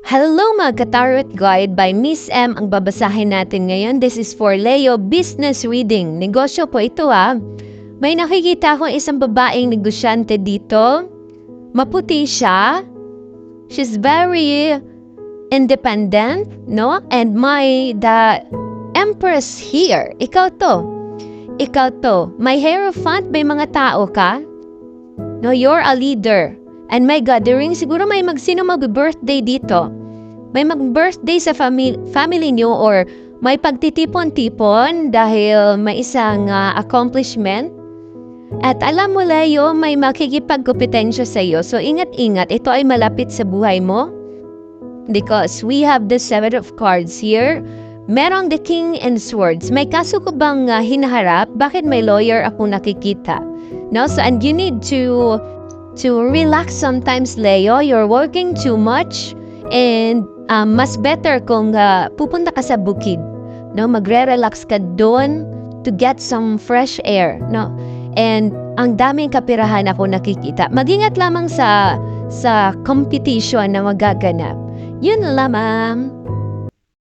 Hello mga ka-Tarot Guide by Miss M ang babasahin natin ngayon. This is for Leo Business Reading. Negosyo po ito May nakikita akong isang babaeng negosyante dito. Maputi siya. She's very independent, no? And the Empress here. Ikaw to. May Hierophant, may mga tao ka. No, you're a leader. And my gathering, siguro may sino mag-birthday dito. May mag-birthday sa family nyo or may pagtitipon-tipon dahil may isang accomplishment. At alam mo, Leo, may makikipagkompetensya sa iyo. So, ingat-ingat. Ito ay malapit sa buhay mo. Because we have the Seven of Cards here. Merong the King and Swords. May kaso ko bang hinaharap? Bakit may lawyer ako nakikita? No? So, and you need to relax sometimes, Leo. You're working too much and mas better kung pupunta ka sa bukid. No? Magre-relax ka doon to get some fresh air. No? And ang daming kapirahan ako nakikita. Mag-ingat lamang sa competition na magaganap. Yun lamang.